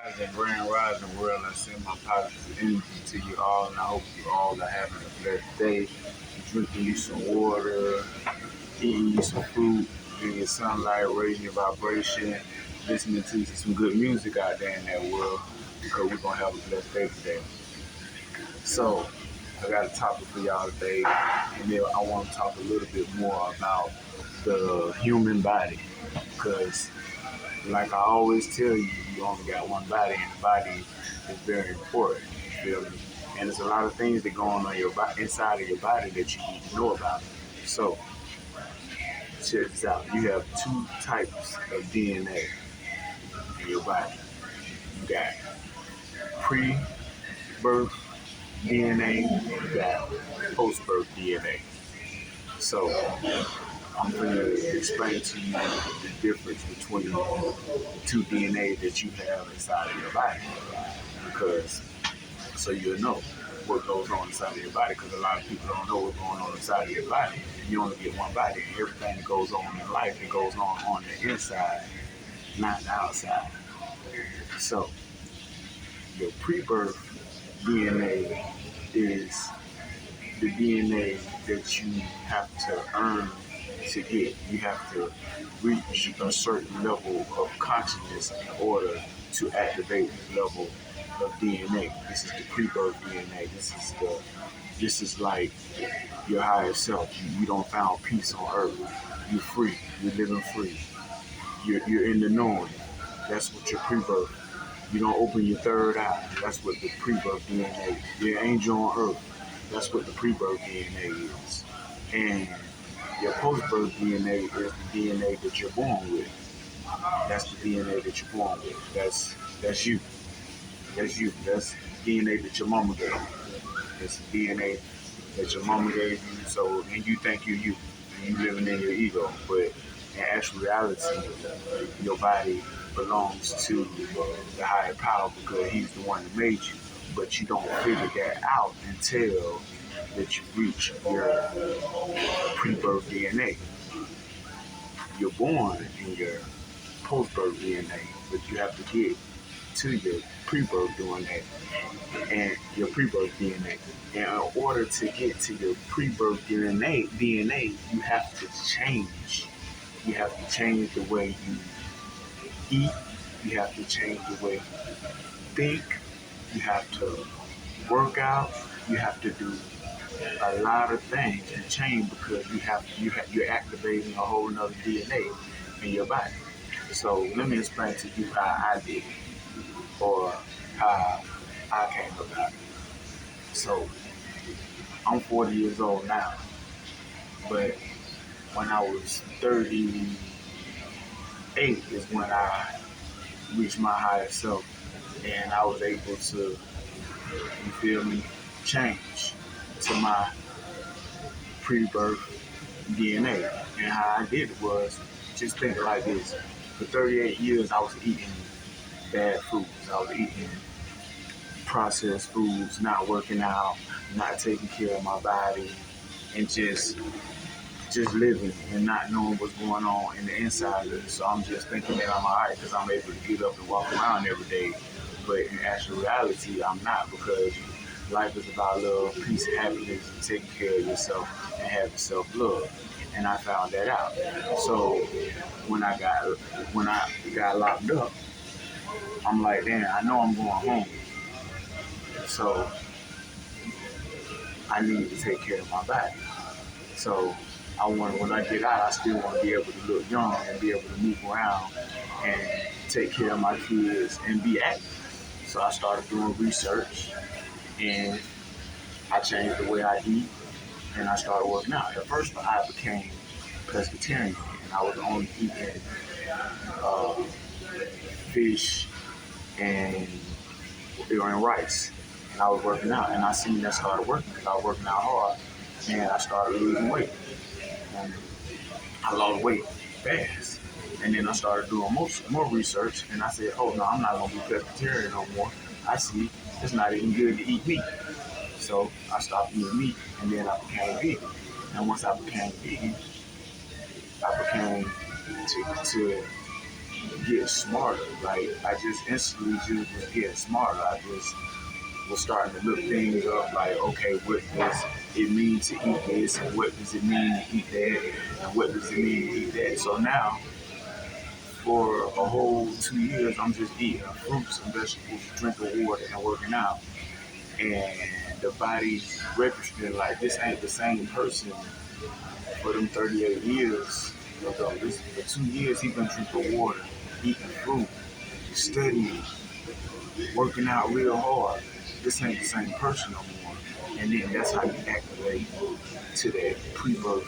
Rising, grand rising world, I send my positive energy to you all, and I hope you all are having a blessed day. Drinking you some water, eating you some fruit, getting your sunlight, raising your vibration, listening to some good music out there in that world, because we're going to have a blessed day today. So, I got a topic for y'all today, and then I want to talk a little bit more about the human body, because like I always tell you, you only got one body, and the body is very important. You feel me? And there's a lot of things that go on your inside of your body that you need to know about. So, check this out. You have two types of DNA in your body. You got pre-birth DNA, you got post-birth DNA. So, I'm going to explain to you the difference between the two DNA that you have inside of your body, because so you'll know what goes on inside of your body, because a lot of people don't know what's going on inside of your body. You only get one body, and everything that goes on in life, it goes on the inside, not the outside. So your pre-birth DNA is the DNA that you have to earn to get. You have to reach a certain level of consciousness in order to activate the level of DNA. This is the pre-birth DNA. This is like your higher self. You don't found peace on earth. You're free. You're living free. You're in the knowing. That's what your pre-birth. You don't open your third eye. That's what the pre-birth DNA is. You're an angel on earth. That's what the pre-birth DNA is. And your post-birth DNA is the DNA that you're born with. That's the DNA that you're born with. That's you. That's you. That's DNA that your mama gave you. That's the DNA that your mama gave you. So, and you think you're you. And you living in your ego. But in actual reality, your body belongs to the higher power, because he's the one that made you. But you don't figure that out until that you reach your pre-birth DNA. You're born in your post-birth DNA, but you have to get to your pre-birth DNA and your pre-birth DNA. And in order to get to your pre-birth DNA, you have to change. You have to change the way you eat. You have to change the way you think. You have to work out. You have to do a lot of things and change, because you're activating a whole nother DNA in your body. So let me explain to you how I did it, or how I came about it. So I'm 40 years old now, but when I was 38 is when I reached my higher self, and I was able to, you feel me, change to my pre-birth DNA. And how I did it was, just think like this. For 38 years, I was eating bad foods. I was eating processed foods, not working out, not taking care of my body, and just living and not knowing what's going on in the inside of it. So I'm just thinking that I'm alright because I'm able to get up and walk around every day. But in actual reality, I'm not, because life is about love, peace, happiness, and taking care of yourself and having self-love. And I found that out. So when I got locked up, I'm like, damn, I know I'm going home. So I need to take care of my body. So when I get out, I still want to be able to look young and be able to move around and take care of my kids and be active. So I started doing research, and I changed the way I eat, and I started working out. At first, I became pescatarian, and I was only eating uh, fish and rice. And I was working out, and I seen that started working, because I was working out hard, and I started losing weight. And I lost weight fast. And then I started doing more research, and I said, oh no, I'm not going to be pescatarian no more. I see it's not even good to eat meat. So I stopped eating meat, and then I became vegan. And once I became vegan, I became to get smarter. Like I just instantly just was getting smarter. I just was starting to look things up like, okay, what does it mean to eat this, and what does it mean to eat that, and what does it mean to eat that. So now, for a whole 2 years, I'm just eating fruits and vegetables, drinking water, and working out. And the body's registering like this ain't the same person for them 38 years ago. This for 2 years he been drinking water, eating fruit, studying, working out real hard. This ain't the same person no more. And then that's how you activate to that pre-birth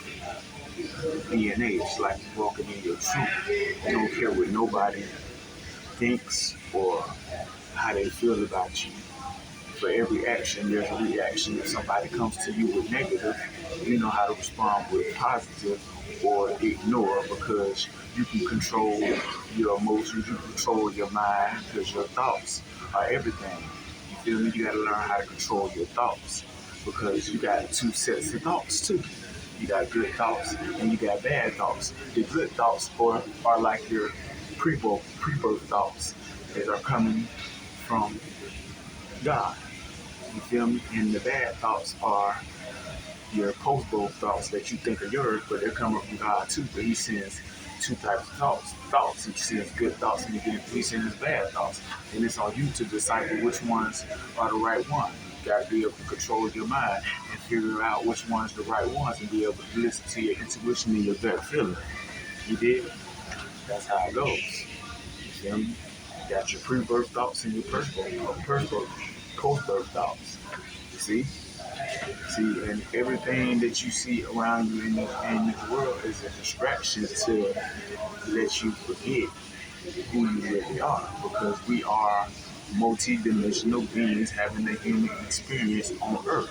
DNA. It's like you walking in your truth. You don't care what nobody thinks or how they feel about you. For every action, there's a reaction. If somebody comes to you with negative, you know how to respond with positive or ignore, because you can control your emotions, you can control your mind, because your thoughts are everything. You feel me? You got to learn how to control your thoughts, because you got two sets of thoughts too. You got good thoughts and you got bad thoughts. The good thoughts are like your pre-birth thoughts that are coming from God. You feel me? And the bad thoughts are your post-birth thoughts that you think are yours, but they're coming from God too. But He sends two types of thoughts. He sends good thoughts and He sends bad thoughts. And it's on you to decipher which ones are the right ones. You got to be able to control your mind and figure out which ones the right ones and be able to listen to your intuition and your gut feeling. You did? That's how it goes. You feel me? You got your pre-birth thoughts and your post-birth thoughts. You see? And everything that you see around you in this world is a distraction to let you forget who you really are, because we are multi-dimensional beings having a human experience on Earth.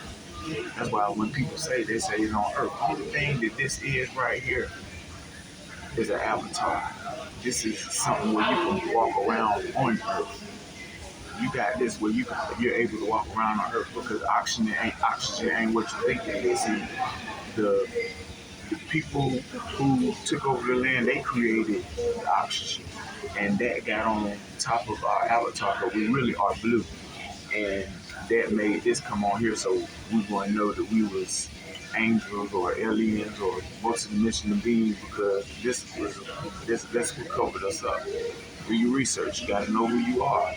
That's why when people say, they say it's on Earth. The only thing that this is right here is an avatar. This is something where you can walk around on Earth. You got this where you're able to walk around on Earth, because oxygen ain't what you think it is. See, the people who took over the land, they created the oxygen, and that got on top of our avatar, but we really are blue, and that made this come on here, so we want to know that we was angels or aliens or multi-dimensional beings, because that's what covered us up. When you research, you got to know who you are.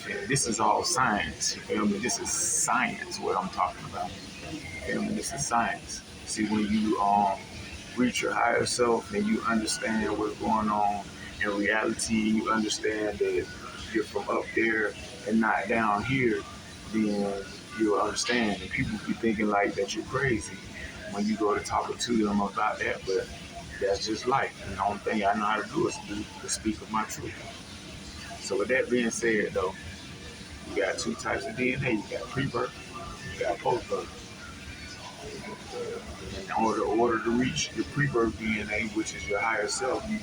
And this is all science. You feel me? This is science. What I'm talking about. You feel me? This is science. See, when you reach your higher self and you understand what's going on in reality, you understand that you're from up there and not down here, then you'll understand. And people be thinking like that you're crazy when you go to talk to them about that, but that's just life. And the only thing I know how to do is to speak of my truth. So with that being said, though, you got two types of DNA. You got pre-birth, you got post-birth. In order to reach your pre-birth DNA, which is your higher self, you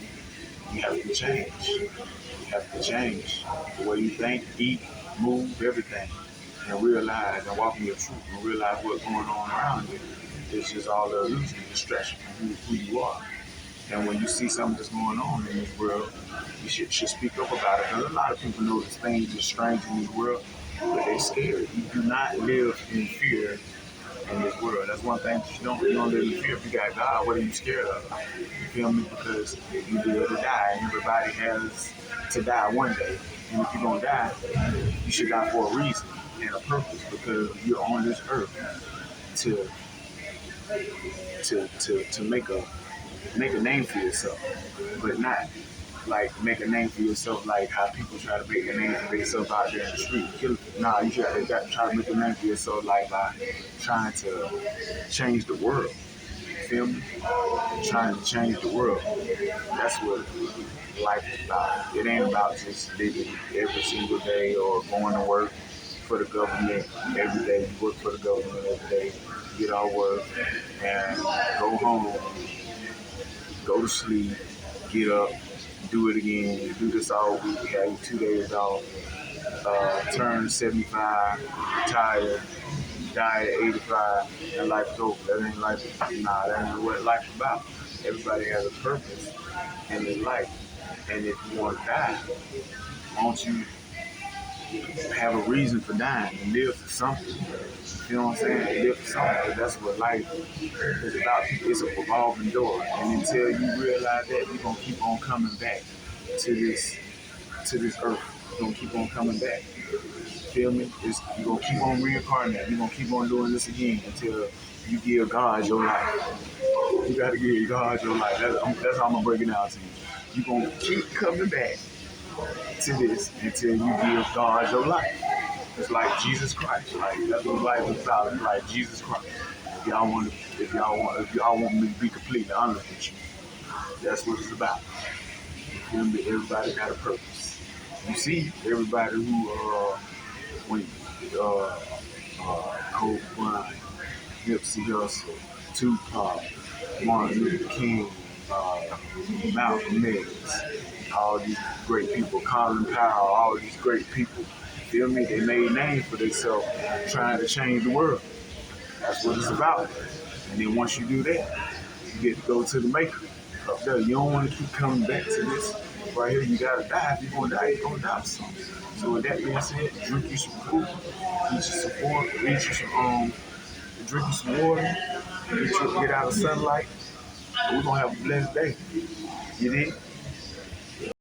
have to change. You have to change the way you think, eat, move, everything, and realize and walk in your truth and realize what's going on around you. It's just all the illusion, distraction from who you are. And when you see something that's going on in this world, you should speak up about it. Because a lot of people know this things are strange in this world, but they're scared. You do not live in fear in this world. That's one thing that you don't live in fear. If you got God, what are you scared of? You feel me? Because you live to die, and everybody has to die one day. And if you're gonna die, you should die for a reason and a purpose, because you're on this earth to make a name for yourself, but not like make a name for yourself like how people try to make a name for themselves out there in the street. Nah, you got to try to make a name for yourself like by trying to change the world. You feel me? Trying to change the world. That's what life is about. It ain't about just living every single day or going to work for the government every day. You work for the government every day, get our work, and go home, go to sleep, get up, do it again, do this all week, have 2 days off, turn 75, retire, die at 85, and life is over. That ain't life. Nah, that ain't what life's about. Everybody has a purpose in their life. And if you want to die, won't you have a reason for dying and live for something? You know what I'm saying? Live for something. That's what life is about. It's a revolving door. And until you realize that, you're gonna keep on coming back to this earth. You're gonna keep on coming back. Feel me? You're gonna keep on reincarnating. You're gonna keep on doing this again until you give God your life. You gotta give God your life. That's how I'm gonna break it down to you. You're gonna keep coming back to this until you give God your life. It's like Jesus Christ. Like that's what life is about. It's like Jesus Christ. If y'all want me to be completely honest with you, that's what it's about. You feel me? Everybody got a purpose. You see, everybody who when Kobe Bryant, Nipsey Hussle, Tupac, Martin Luther King, Malcolm X, all these great people, Colin Powell, all these great people. Feel me? They made names for themselves trying to change the world. That's what it's about. And then once you do that, you get to go to the maker up there. You don't want to keep coming back to this. Right here, you gotta die. If you're gonna die, you're gonna die for something. So with that being said, drink you some food, eat you some water, drink you some water, get out of sunlight. We're gonna have a blessed day. You did?